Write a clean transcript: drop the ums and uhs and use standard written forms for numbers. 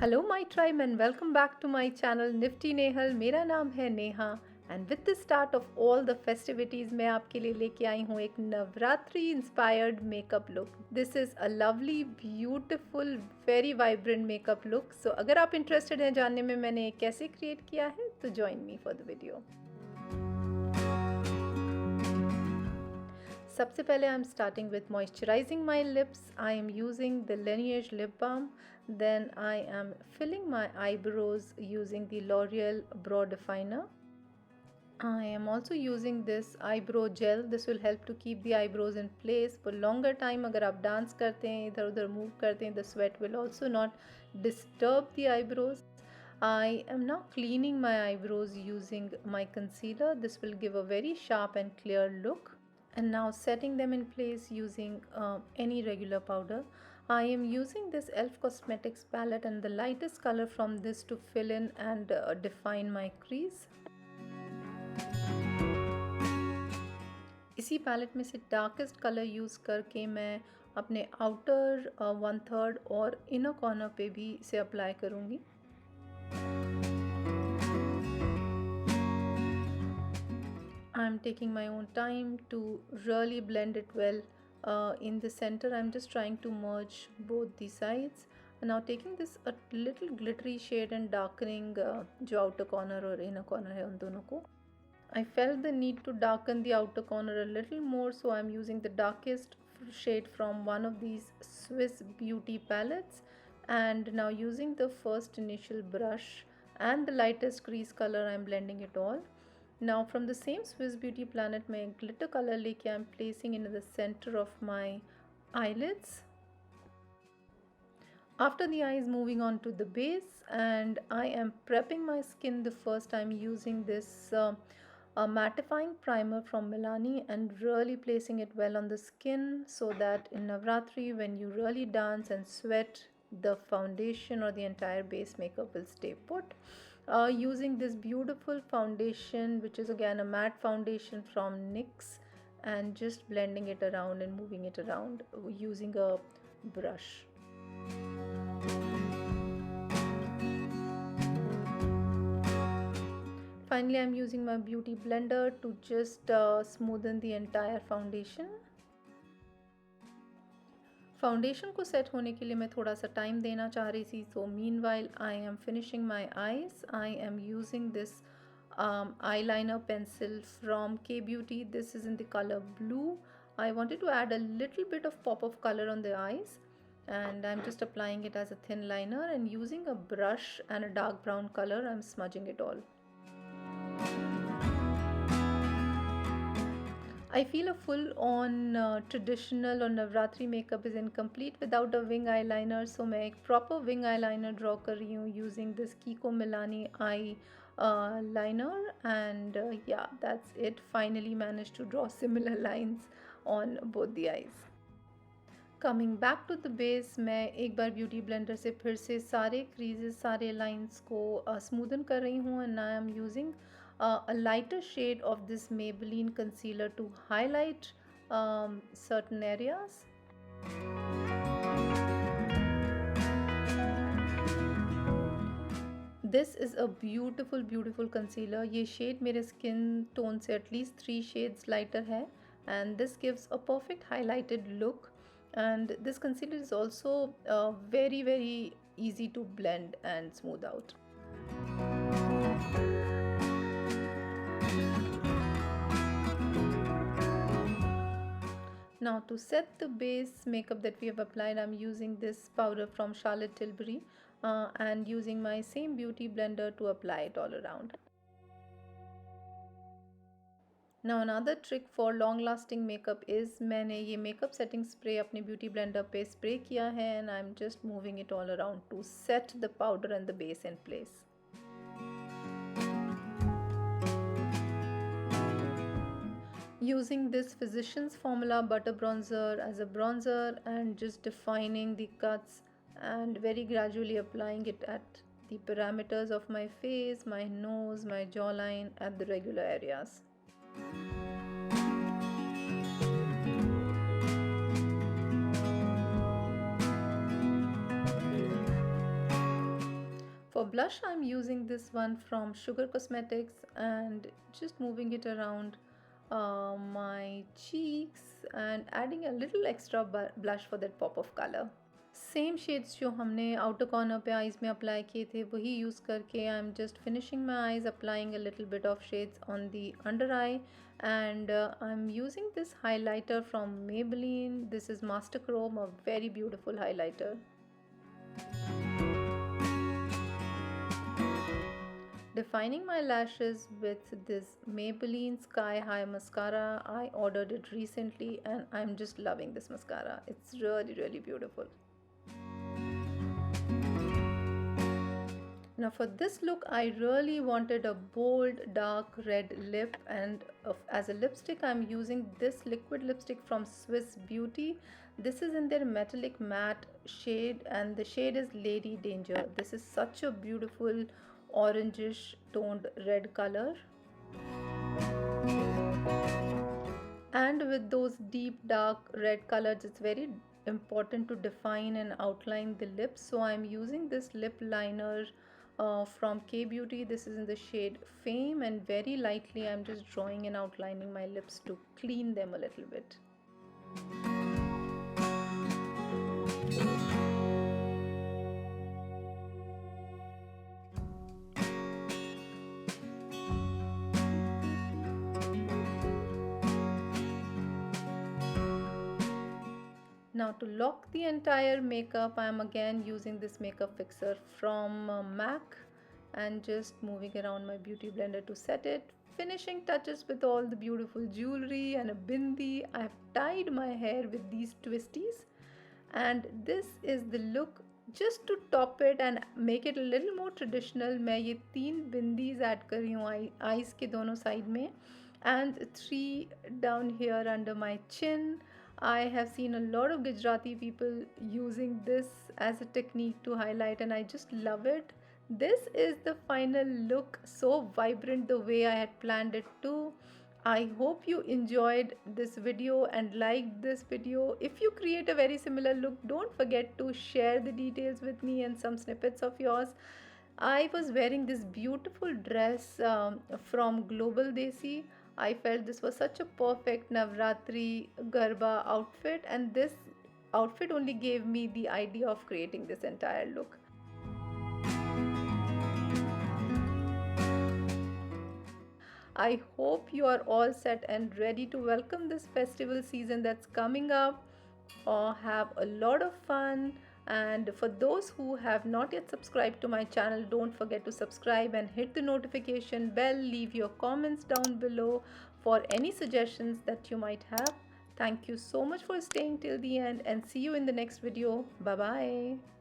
Hello my tribe and welcome back to my channel NiftyNehal. मेरा नाम है Neha and with the start of all the festivities मैं आपके लिए लेके आई हूँ एक Navratri inspired makeup look. This is a lovely, beautiful, very vibrant makeup look. So अगर आप interested हैं जानने में मैंने कैसे create किया है तो join me for the video. सबसे पहले I am starting with moisturising my lips. I am using the Lineage lip balm. Then I am filling my eyebrows using the L'Oreal Brow Definer. I am also using this eyebrow gel. This will help to keep the eyebrows in place for longer time. अगर आप dance करते हैं इधर उधर move करते हैं, the sweat will also not disturb the eyebrows. I am now cleaning my eyebrows using my concealer. This will give a very sharp and clear look. And now setting them in place using any regular powder. I am using this e.l.f. Cosmetics palette and the lightest color from this to fill in and define my crease. इसी palette में से darkest colour use करके मैं अपने outer 1/3 और inner corner पे भी इसे अप्लाई करूँगी. I'm taking my own time to really blend it well in the center. I'm just trying to merge both the sides. And now taking this a little glittery shade and darkening जो outer corner और inner corner है उन दोनों को. I felt the need to darken the outer corner a little more, so I'm using the darkest shade from one of these Swiss Beauty palettes. And now using the first initial brush and the lightest crease color, I'm blending it all. Now from the same Swiss Beauty palette मैं glitter color लेके I'm placing in the center of my eyelids. After the eyes, moving on to the base, and I am prepping my skin. The first I'm using this mattifying primer from Milani and really placing it well on the skin so that in Navratri when you really dance and sweat, the foundation or the entire base makeup will stay put. Using this beautiful foundation, which is again a matte foundation from NYX, and just blending it around and moving it around using a brush. Finally, I'm using my beauty blender to just smoothen the entire foundation. Foundation को set होने के लिए मैं थोड़ा सा time देना चाह रही थी. So meanwhile I am finishing my eyes. I am using this eyeliner pencil from K Beauty. This is in the color blue. I wanted to add a little bit of pop of color on the eyes, and I'm just applying it as a thin liner, and using a brush and a dark brown color I'm smudging it all. I feel a full-on traditional or Navratri makeup is incomplete without a wing eyeliner, so मैं एक proper wing eyeliner draw कर रही हूँ using this Kiko Milani eye liner, and yeah, that's it. Finally managed to draw similar lines on both the eyes. Coming back to the base, मैं एक बार beauty blender से फिर से सारे creases, सारे lines को smoothen कर रही हूँ, and I am using a lighter shade of this Maybelline concealer to highlight certain areas. This is a beautiful beautiful concealer. ये shade मेरे skin tone से at least 3 shades lighter है, and this gives a perfect highlighted look. And this concealer is also very easy to blend and smooth out. Now to set the base makeup that we have applied, I'm using this powder from Charlotte Tilbury and using my same beauty blender to apply it all around. Now another trick for long lasting makeup is मैंने ये makeup setting spray अपने beauty blender पे spray किया है, and I'm just moving it all around to set the powder and the base in place. Using this Physicians Formula butter bronzer as a bronzer and just defining the cuts and very gradually applying it at the parameters of my face, my nose, my jawline, at the regular areas. For blush, I'm using this one from Sugar Cosmetics and just moving it around my cheeks and adding a little extra blush for that pop of color. Same shades जो हमने outer corner पे eyes में apply किए थे वही use करके I am just finishing my eyes, applying a little bit of shades on the under I, and I'm using this highlighter from Maybelline. This is Master Chrome, a very beautiful highlighter. Defining my lashes with this Maybelline Sky High mascara. I ordered it recently and I'm just loving this mascara. It's really beautiful. Now for this look, I really wanted a bold dark red lip, and as a lipstick I'm using this liquid lipstick from Swiss Beauty. This is in their metallic matte shade and the shade is Lady Danger. This is such a beautiful orangish toned red color. And with those deep dark red colors, it's very important to define and outline the lips. So I'm using this lip liner from K Beauty. This is in the shade Fame, and very lightly I'm just drawing and outlining my lips to clean them a little bit. Now to lock the entire makeup, I am again using this makeup fixer from MAC and just moving around my beauty blender to set it. Finishing touches with all the beautiful jewelry and a bindi. I have tied my hair with these twisties, and this is the look. Just to top it and make it a little more traditional, मैं ये 3 bindis add कर रही हूँ eyes के दोनों side में, and 3 down here under my chin. I have seen a lot of Gujarati people using this as a technique to highlight and I just love it. This is the final look, so vibrant the way I had planned it to. I hope you enjoyed this video and liked this video. If you create a very similar look, don't forget to share the details with me and some snippets of yours. I was wearing this beautiful dress from Global Desi. I felt this was such a perfect Navratri Garba outfit, and this outfit only gave me the idea of creating this entire look. I hope you are all set and ready to welcome this festival season that's coming up, or have a lot of fun. And for those who have not yet subscribed to my channel, don't forget to subscribe and hit the notification bell. Leave your comments down below for any suggestions that you might have. Thank you so much for staying till the end and see you in the next video. Bye bye.